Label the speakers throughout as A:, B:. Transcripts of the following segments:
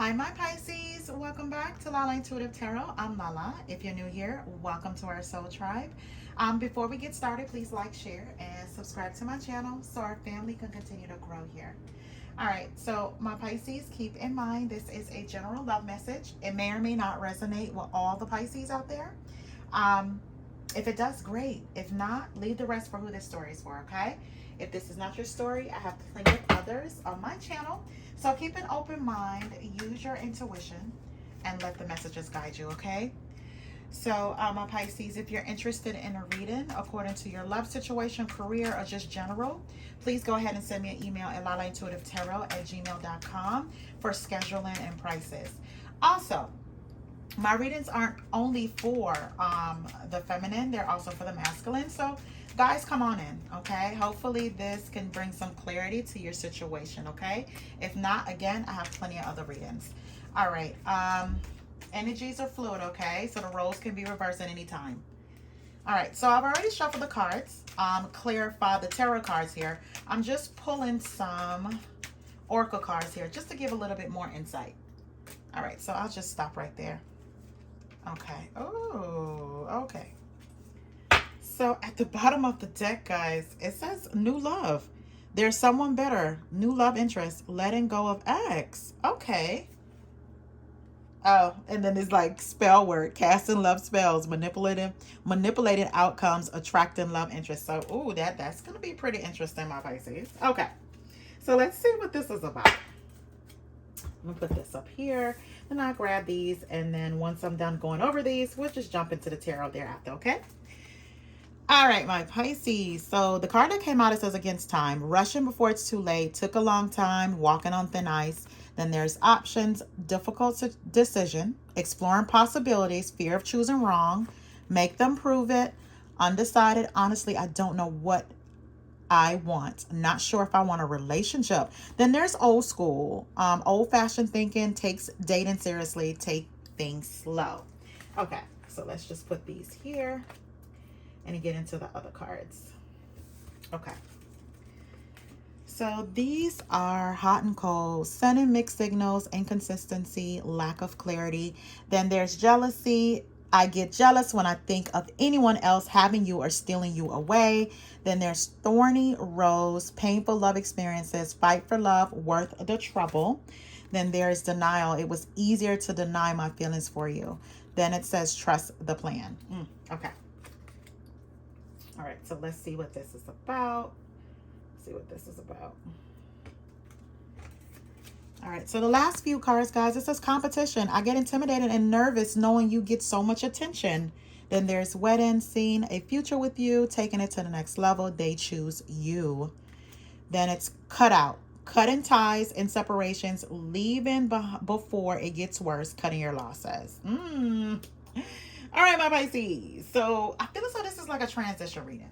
A: Hi, my Pisces. Welcome back to Lala Intuitive Tarot. I'm Lala. If you're new here, welcome to our soul tribe. Before we get started, please like, share, and subscribe to my channel so our family can continue to grow here. All right, so my Pisces, keep in mind this is a general love message. It may or may not resonate with all the Pisces out there. Um, if it does, great. If not, leave the rest for who this story is for, okay? If this is not your story, I have plenty of others on my channel. So keep an open mind, use your intuition, and let the messages guide you, okay? So, my Pisces, if you're interested in a reading according to your love situation, career, or just general, please go ahead and send me an email at lalaintuitivetarot@gmail.com for scheduling and prices. Also, my readings aren't only for the feminine, they're also for the masculine. So guys, come on in, okay? Hopefully this can bring some clarity to your situation, okay? If not, again, I have plenty of other readings. All right. Energies are fluid, okay? So the roles can be reversed at any time. All right, so I've already shuffled the cards, clarified the tarot cards here. I'm just pulling some oracle cards here just to give a little bit more insight. All right, so I'll just stop right there. Okay. Oh, okay. So at the bottom of the deck, guys, it says new love. There's someone better. New love interest. Letting go of ex. Okay. Oh, and then there's like spell word, casting love spells, manipulating outcomes, attracting love interest. So, ooh, that's gonna be pretty interesting, my Pisces. Okay. So let's see what this is about. I'm gonna put this up here and I'll grab these, and then once I'm done going over these, we'll just jump into the tarot thereafter, okay? All right, my Pisces. So the card that came out, it says against time, rushing before it's too late, took a long time, walking on thin ice. Then there's options, difficult decision, exploring possibilities, fear of choosing wrong, make them prove it, undecided. Honestly, I don't know what I want. Not sure if I want a relationship. Then there's old school, old fashioned thinking, takes dating seriously, take things slow. Okay, so let's just put these here and get into the other cards. Okay. So these are hot and cold, sending mixed signals, inconsistency, lack of clarity. Then there's jealousy. I get jealous when I think of anyone else having you or stealing you away. Then there's thorny rose, painful love experiences, fight for love, worth the trouble. Then there's denial. It was easier to deny my feelings for you. Then it says trust the plan. Okay. All right, so let's see what this is about. See what this is about. All right, so the last few cards, guys, it says competition. I get intimidated and nervous knowing you get so much attention. Then there's wedding, seeing a future with you, taking it to the next level. They choose you. Then it's cut out, cutting ties and separations, leaving before it gets worse, cutting your losses. All right, my Pisces. So I feel as though this is like a transition reading.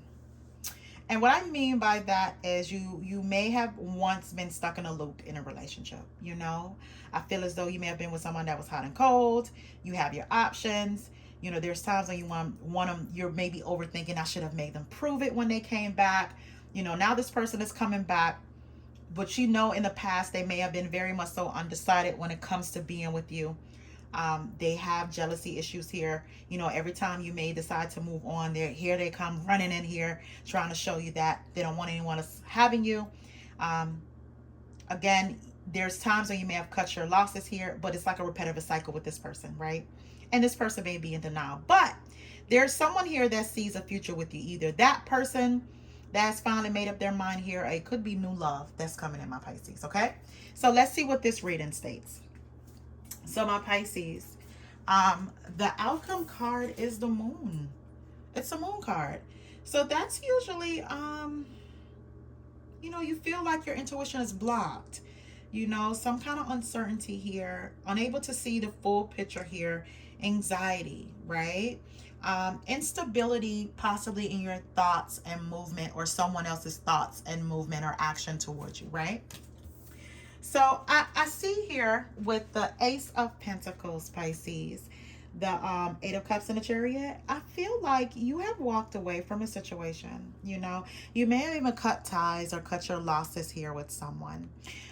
A: And what I mean by that is you may have once been stuck in a loop in a relationship, you know? I feel as though you may have been with someone that was hot and cold. You have your options. You know, there's times when you want them, you're maybe overthinking, I should have made them prove it when they came back. You know, now this person is coming back, but you know in the past they may have been very much so undecided when it comes to being with you. They have jealousy issues here. You know, every time you may decide to move on, they come running in here trying to show you that they don't want anyone else having you. Again, there's times when you may have cut your losses here, but it's like a repetitive cycle with this person, right? And this person may be in denial, but there's someone here that sees a future with you. Either that person that's finally made up their mind here, or it could be new love that's coming in, my Pisces, okay? So let's see what this reading states. So my Pisces, the outcome card is the moon. It's a moon card. So that's usually, you know, you feel like your intuition is blocked. You know, some kind of uncertainty here, unable to see the full picture here, anxiety, right? Instability possibly in your thoughts and movement, or someone else's thoughts and movement or action towards you, right? So I see here with the Ace of Pentacles, Pisces, the Eight of Cups in the Chariot, I feel like you have walked away from a situation. You know, you may have even cut ties or cut your losses here with someone.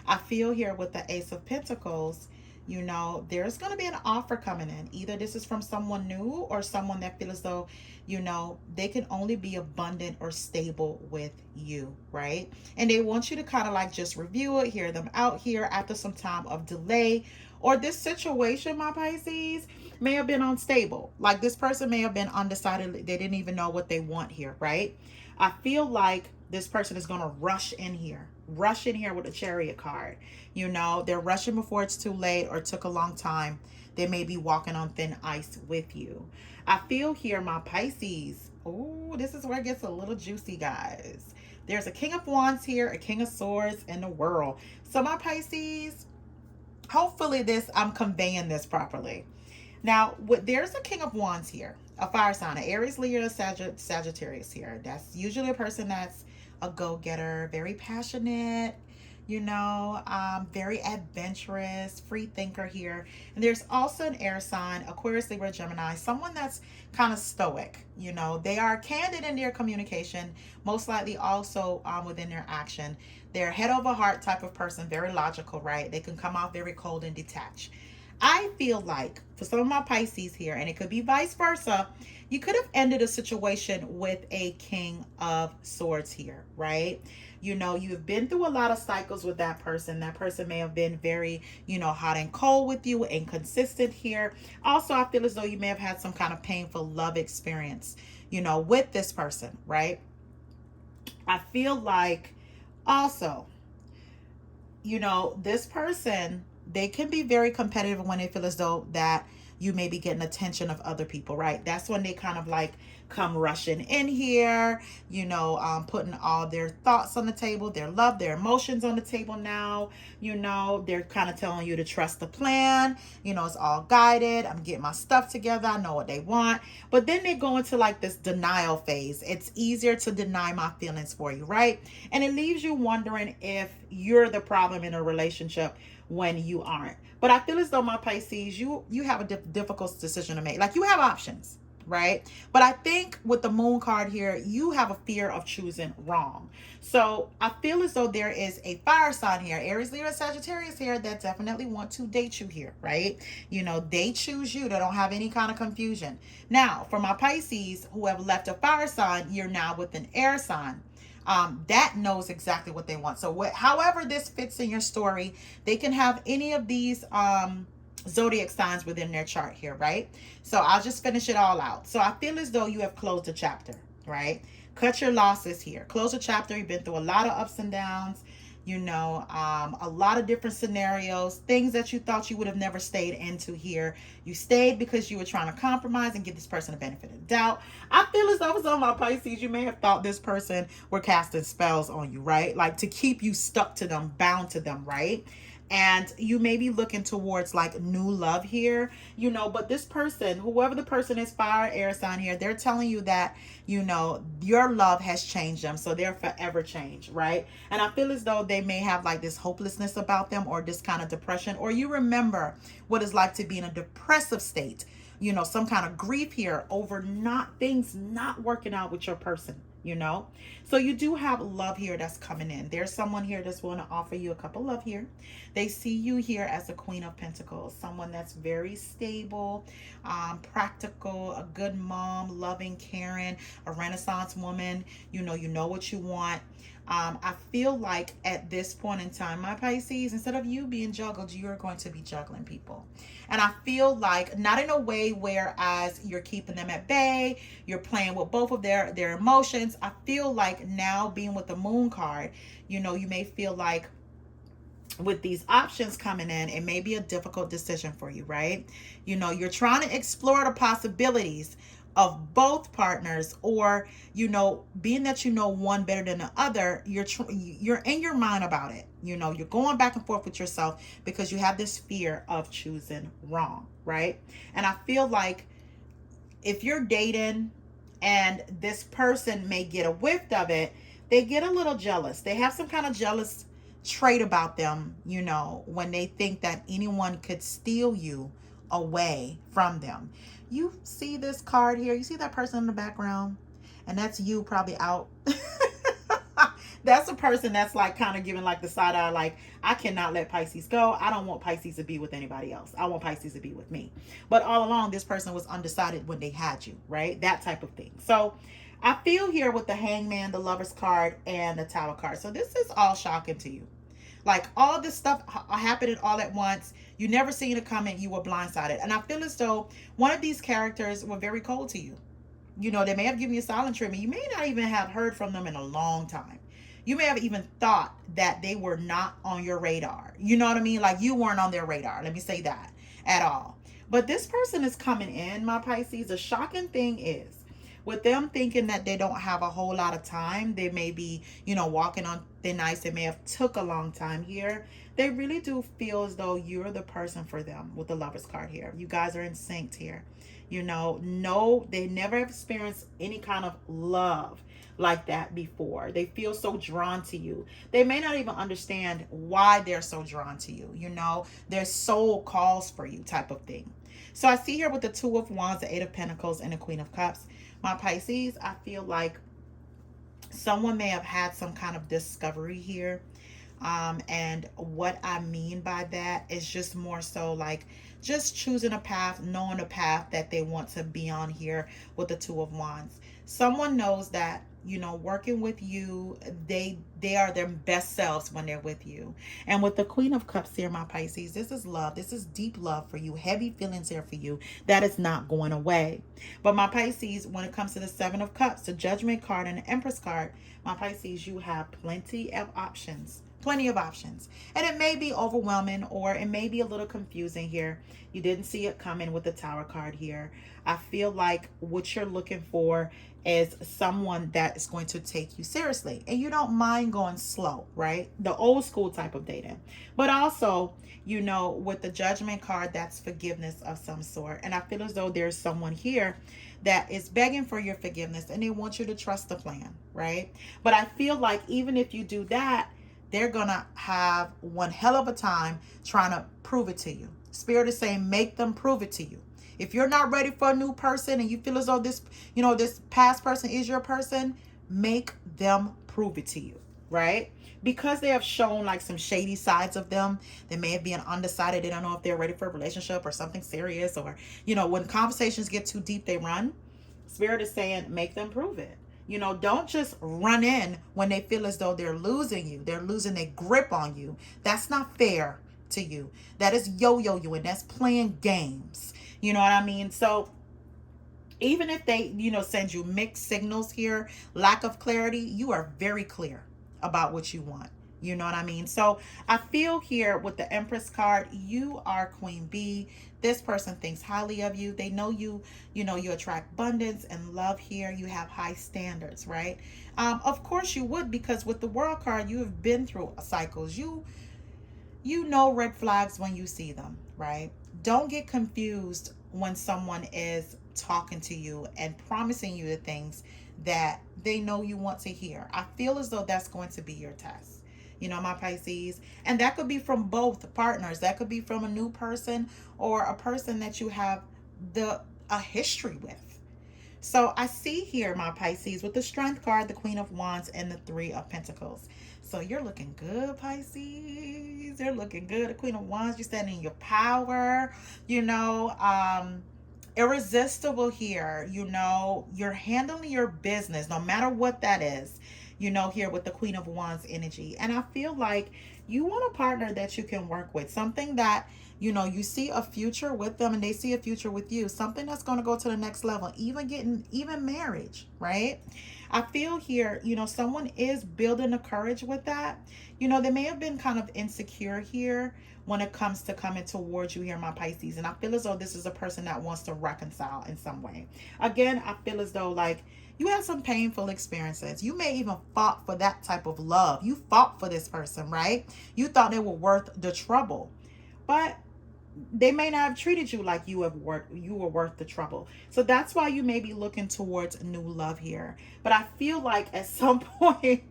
A: I feel here with the Ace of Pentacles, You know, there's going to be an offer coming in. Either this is from someone new or someone that feels as though, you know, they can only be abundant or stable with you, right? And they want you to kind of like just review it, hear them out here after some time of delay. Or this situation, my Pisces, may have been unstable. Like this person may have been undecided. They didn't even know what they want here, right? I feel like this person is going to rush in here with a Chariot card. You know, they're rushing before it's too late or took a long time. They may be walking on thin ice with you. I feel here, my Pisces. Oh, this is where it gets a little juicy, guys. There's a King of Wands here, a King of Swords, and the World. So my Pisces, hopefully I'm conveying this properly. Now, there's a King of Wands here, a fire sign, an Aries, Leo, Sagittarius here. That's usually a person that's a go-getter, very passionate, you know, very adventurous, free thinker here. And there's also an air sign, Aquarius, Libra, Gemini, someone that's kind of stoic. You know, they are candid in their communication, most likely also within their action. They're head over heart type of person, very logical, right? They can come out very cold and detached. I feel like for some of my Pisces here, and it could be vice versa, you could have ended a situation with a King of Swords here, right? You know, you've been through a lot of cycles with that person. That person may have been very, you know, hot and cold with you, inconsistent here. Also, I feel as though you may have had some kind of painful love experience, you know, with this person, right? I feel like also, you know, this person, they can be very competitive when they feel as though that you may be getting attention of other people, right? That's when they kind of like come rushing in here, you know, putting all their thoughts on the table, their love, their emotions on the table now. You know, they're kind of telling you to trust the plan. You know, it's all guided. I'm getting my stuff together. I know what they want. But then they go into like this denial phase. It's easier to deny my feelings for you, right? And it leaves you wondering if you're the problem in a relationship when you aren't. But I feel as though, my Pisces, you have a difficult decision to make. Like, you have options, right? But I think with the Moon card here, you have a fear of choosing wrong. So I feel as though there is a fire sign here, Aries, Leo, Sagittarius here, that definitely want to date you here, right? You know, they choose you. They don't have any kind of confusion. Now, for my Pisces who have left a fire sign, you're now with an air sign. That knows exactly what they want. So however this fits in your story, they can have any of these zodiac signs within their chart here, right? So I'll just finish it all out. So I feel as though you have closed a chapter, right? Cut your losses here. Close a chapter. You've been through a lot of ups and downs. You know, a lot of different scenarios, things that you thought you would have never stayed into here. You stayed because you were trying to compromise and give this person a benefit of doubt. I feel as though for some of my Pisces, you may have thought this person were casting spells on you, right? Like to keep you stuck to them, bound to them, right? And you may be looking towards like new love here, you know, but this person, whoever the person is, fire, air sign here, they're telling you that, you know, your love has changed them. So they're forever changed, right? And I feel as though they may have like this hopelessness about them or this kind of depression, or you remember what it's like to be in a depressive state, you know, some kind of grief here over things not working out with your person, you know. So you do have love here that's coming in. There's someone here that's want to offer you a cup of love here. They see you here as a Queen of Pentacles, someone that's very stable, practical, a good mom, loving, caring, a Renaissance woman. You know what you want. I feel like at this point in time, my Pisces, instead of you being juggled, you're going to be juggling people. And I feel like not in a way whereas you're keeping them at bay, you're playing with both of their emotions. I feel like now being with the Moon card, you know, you may feel like with these options coming in, it may be a difficult decision for you, right? You know, you're trying to explore the possibilities of both partners, or, you know, being that you know one better than the other, you're in your mind about it. You know, you're going back and forth with yourself because you have this fear of choosing wrong, right? And I feel like if you're dating and this person may get a whiff of it, they get a little jealous. They have some kind of jealous trait about them, you know, when they think that anyone could steal you away from them. You see this card here, you see that person in the background, and that's you probably out That's a person that's like kind of giving like the side eye, like, I cannot let Pisces go. I don't want Pisces to be with anybody else. I want Pisces to be with me. But all along, this person was undecided when they had you, right? That type of thing. So I feel here with the Hangman, the Lover's card, and the Tower card. So this is all shocking to you. Like, all this stuff happening all at once. You never seen it coming. You were blindsided. And I feel as though one of these characters were very cold to you. You know, they may have given you silent treatment. You may not even have heard from them in a long time. You may have even thought that they were not on your radar. You know what I mean? Like, you weren't on their radar. Let me say that at all. But this person is coming in, my Pisces. The shocking thing is, with them thinking that they don't have a whole lot of time, they may be, you know, walking on thin ice. They may have took a long time here. They really do feel as though you're the person for them with the Lover's card here. You guys are in sync here. You know, no, they never have experienced any kind of love like that before. They feel so drawn to you. They may not even understand why they're so drawn to you. You know, their soul calls for you type of thing. So I see here with the Two of Wands, the Eight of Pentacles, and the Queen of Cups, my Pisces, I feel like someone may have had some kind of discovery here. And what I mean by that is just more so like just choosing a path, knowing a path that they want to be on here with the Two of Wands. Someone knows that, you know, working with you, they are their best selves when they're with you. And with the Queen of Cups here, my Pisces, this is love. This is deep love for you. Heavy feelings here for you. That is not going away. But my Pisces, when it comes to the Seven of Cups, the Judgment card, and the Empress card, my Pisces, you have plenty of options. Plenty of options. And it may be overwhelming, or it may be a little confusing here. You didn't see it coming with the Tower card here. I feel like what you're looking for is someone that is going to take you seriously, and you don't mind going slow, right? The old school type of dating. But also, you know, with the Judgment card, that's forgiveness of some sort. And I feel as though there's someone here that is begging for your forgiveness, and they want you to trust the plan, right? But I feel like even if you do that, they're gonna have one hell of a time trying to prove it to you. Spirit is saying, make them prove it to you. If you're not ready for a new person and you feel as though this, you know, this past person is your person, make them prove it to you, right? Because they have shown like some shady sides of them. They may have been undecided. They don't know if they're ready for a relationship or something serious, or, you know, when conversations get too deep, they run. Spirit is saying, make them prove it. You know, don't just run in when they feel as though they're losing you. They're losing their grip on you. That's not fair to you. That is yo-yo-you, and that's playing games. You know what I mean? So even if they, you know, send you mixed signals here, lack of clarity, you are very clear about what you want. You know what I mean? So I feel here with the Empress card, you are Queen Bee. This person thinks highly of you. They know you, you know, you attract abundance and love here. You have high standards, right? Of course you would, because with the World card, you have been through cycles. You know red flags when you see them, right? Don't get confused when someone is talking to you and promising you the things that they know you want to hear. I feel as though that's going to be your test. You know, my Pisces. And that could be from both partners. That could be from a new person or a person that you have a history with. So I see here, my Pisces, with the Strength card, the Queen of Wands, and the Three of Pentacles. So you're looking good, Pisces. You're looking good. The Queen of Wands, you're standing in your power. You know, irresistible here. You know, you're handling your business, no matter what that is. You know, here with the Queen of Wands energy. And I feel like you want a partner that you can work with. Something that, you know, you see a future with them and they see a future with you. Something that's going to go to the next level. Even marriage, right? I feel here, you know, someone is building the courage with that. You know, they may have been kind of insecure here when it comes to coming towards you here, my Pisces. And I feel as though this is a person that wants to reconcile in some way. Again, I feel as though like you had some painful experiences. You may even fought for that type of love. You fought for this person, right? You thought they were worth the trouble. But they may not have treated you like you were worth the trouble. So that's why you may be looking towards new love here. But I feel like at some point,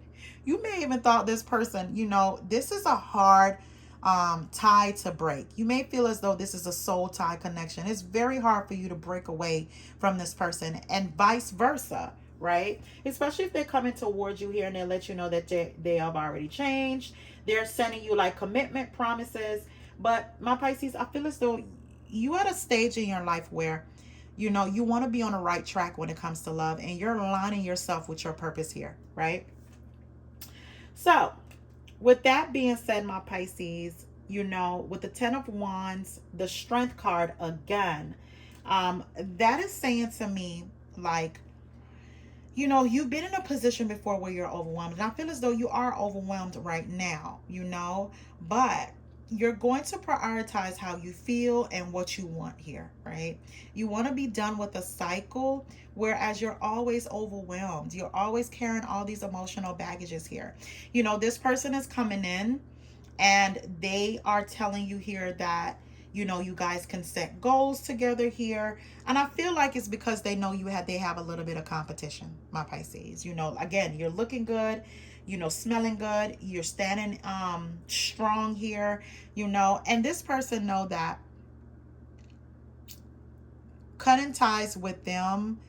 A: you may even thought this person, you know, this is a hard tie to break. You may feel as though this is a soul tie connection. It's very hard for you to break away from this person, and vice versa, right? Especially if they're coming towards you here and they let you know that they have already changed. They're sending you like commitment promises. But my Pisces, I feel as though you at a stage in your life where you want to be on the right track when it comes to love, and you're aligning yourself with your purpose here, right? So, with that being said, my Pisces, with the 10 of Wands, the Strength card again, that is saying to me, like, you've been in a position before where you're overwhelmed. And I feel as though you are overwhelmed right now, but you're going to prioritize how you feel and what you want here, right? You want to be done with a cycle, whereas you're always overwhelmed. You're always carrying all these emotional baggages here. This person is coming in and they are telling you here that you guys can set goals together here, and I feel like it's because they know they have a little bit of competition, my Pisces. Again, you're looking good, smelling good, you're standing strong here, and this person know that cutting ties with them,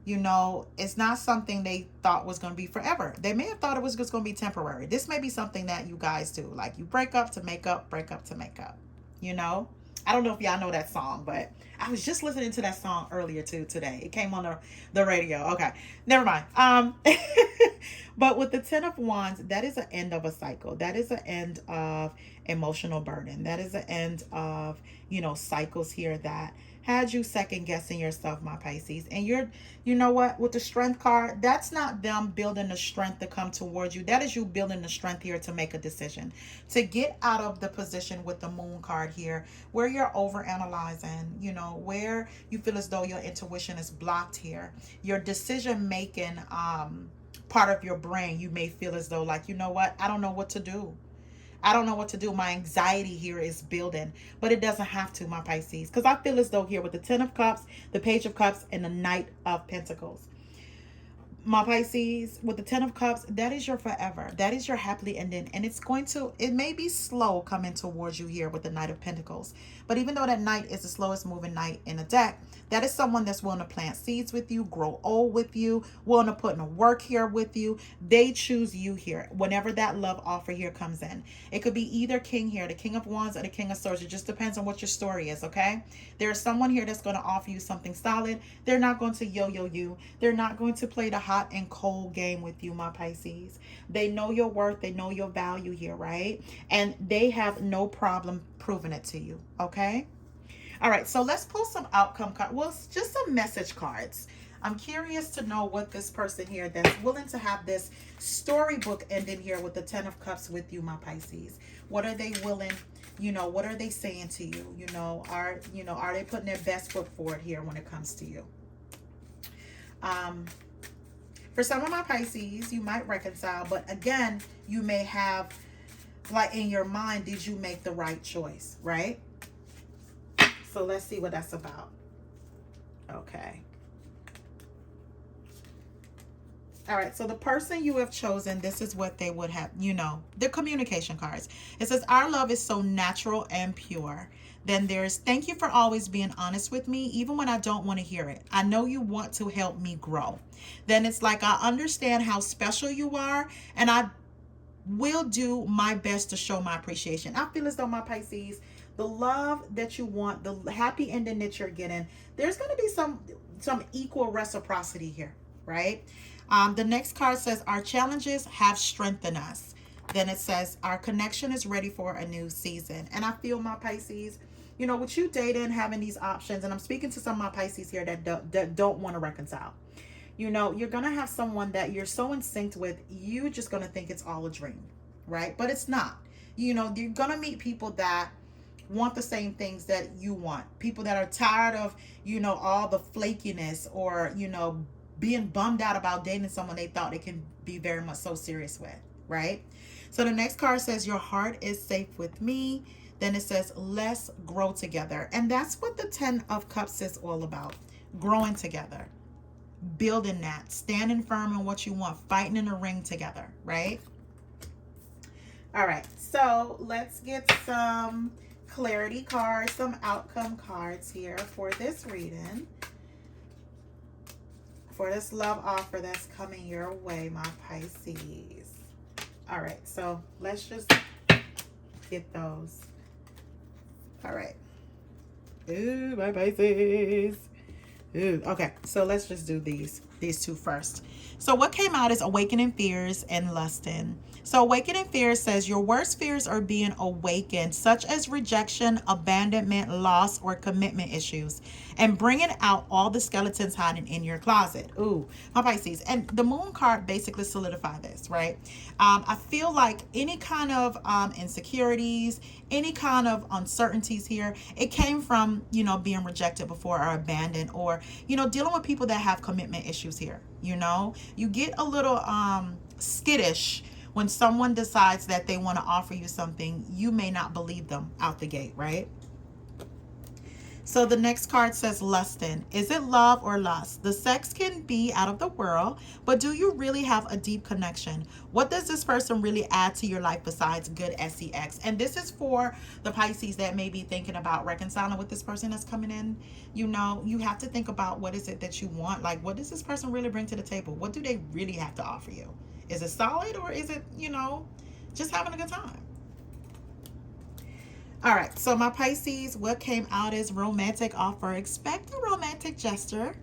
A: it's not something they thought was going to be forever. They may have thought it was just going to be temporary. This may be something that you guys do. Like, you break up to make up, break up to make up. I don't know if y'all know that song, but I was just listening to that song earlier too today. It came on the radio. Okay, never mind. But with the 10 of Wands, that is an end of a cycle. That is an end of emotional burden. That is an end of, cycles here that had you second guessing yourself, my Pisces. And you know what, with the Strength card, that's not them building the strength to come towards you. That is you building the strength here to make a decision, to get out of the position with the Moon card here where you're over analyzing, where you feel as though your intuition is blocked here. Your decision making part of your brain, you may feel as though, like, you know what, I don't know what to do. I don't know what to do. My anxiety here is building, but it doesn't have to, my Pisces, because I feel as though here with the 10 of Cups, the Page of Cups, and the Knight of Pentacles, my Pisces, with the 10 of Cups, that is your forever. That is your happily ending. And it may be slow coming towards you here with the Knight of Pentacles. But even though that Knight is the slowest moving Knight in the deck, that is someone that's willing to plant seeds with you, grow old with you, willing to put in the work here with you. They choose you here whenever that love offer here comes in. It could be either king here, the King of Wands or the King of Swords. It just depends on what your story is, okay? There's someone here that's going to offer you something solid. They're not going to yo-yo you. They're not going to play the hot and cold game with you, my Pisces. They know your worth. They know your value here, right? And they have no problem proving it to you, okay? All right, so let's pull some outcome cards. Well, it's just some message cards. I'm curious to know what this person here that's willing to have this storybook ending here with the 10 of Cups with you, my Pisces. What are they willing, what are they saying to you? Are they putting their best foot forward here when it comes to you? For some of my Pisces, you might reconcile, but again, you may have, like, in your mind, did you make the right choice, right? So let's see what that's about. Okay. All right, so the person you have chosen, this is what they would have, the communication cards. It says, our love is so natural and pure. Then there's, thank you for always being honest with me, even when I don't want to hear it. I know you want to help me grow. Then it's like, I understand how special you are, and I will do my best to show my appreciation. I feel as though, my Pisces, the love that you want, the happy ending that you're getting, there's going to be some equal reciprocity here, right? The next card says, our challenges have strengthened us. Then it says, our connection is ready for a new season. And I feel, my Pisces, with you dating, having these options, and I'm speaking to some of my Pisces here that don't want to reconcile. You're going to have someone that you're so in sync with, you're just going to think it's all a dream, right? But it's not. You're going to meet people that want the same things that you want. People that are tired of, all the flakiness or, being bummed out about dating someone they thought they can be very much so serious with, right? So the next card says, your heart is safe with me. Then it says, let's grow together. And that's what the 10 of Cups is all about. Growing together. Building that. Standing firm in what you want. Fighting in the ring together, right? All right. So let's get some clarity cards, some outcome cards here for this reading. for this love offer that's coming your way, my Pisces. All right, so let's just get those. All right. Ooh, my Pisces. Ooh, okay, so let's just do these two first. So what came out is awakening fears and lusting. So awakening fears says your worst fears are being awakened, such as rejection, abandonment, loss, or commitment issues, and bringing out all the skeletons hiding in your closet. Ooh, my Pisces. And the moon card basically solidify this, right? I feel like any kind of insecurities, any kind of uncertainties here, it came from, you know, being rejected before or abandoned, or, you know, dealing with people that have commitment issues here. You know, you get a little skittish when someone decides that they want to offer you something. You may not believe them out the gate, right? So the next card says lusting. Is it love or lust? The sex can be out of the world, but do you really have a deep connection? What does this person really add to your life besides good sex? And this is for the Pisces that may be thinking about reconciling with this person that's coming in. You know, you have to think about, what is it that you want? Like, what does this person really bring to the table? What do they really have to offer you? Is it solid, or is it, you know, just having a good time? All right, so my Pisces, what came out is romantic offer. Expect a romantic gesture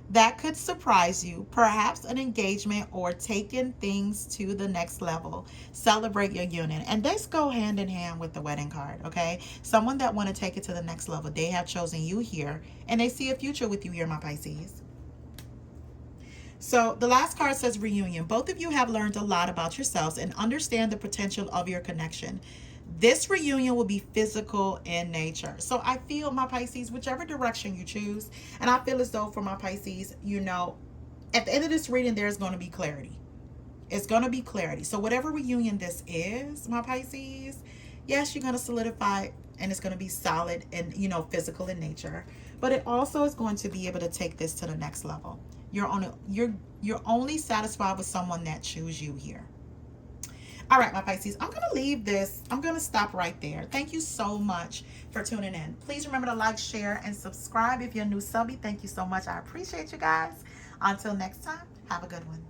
A: that could surprise you, perhaps an engagement or taking things to the next level. Celebrate your union. And this go hand in hand with the wedding card, okay? Someone that want to take it to the next level. They have chosen you here, and they see a future with you here, my Pisces. So the last card says reunion. Both of you have learned a lot about yourselves and understand the potential of your connection. This reunion will be physical in nature. So I feel, my Pisces, whichever direction you choose, and I feel as though for my Pisces, you know, at the end of this reading, there's going to be clarity. It's going to be clarity. So whatever reunion this is, my Pisces, yes, you're going to solidify, and it's going to be solid and, you know, physical in nature. But it also is going to be able to take this to the next level. You're only satisfied with someone that chooses you here. All right, my Pisces, I'm going to leave this. I'm going to stop right there. Thank you so much for tuning in. Please remember to like, share, and subscribe if you're a new subby. Thank you so much. I appreciate you guys. Until next time, have a good one.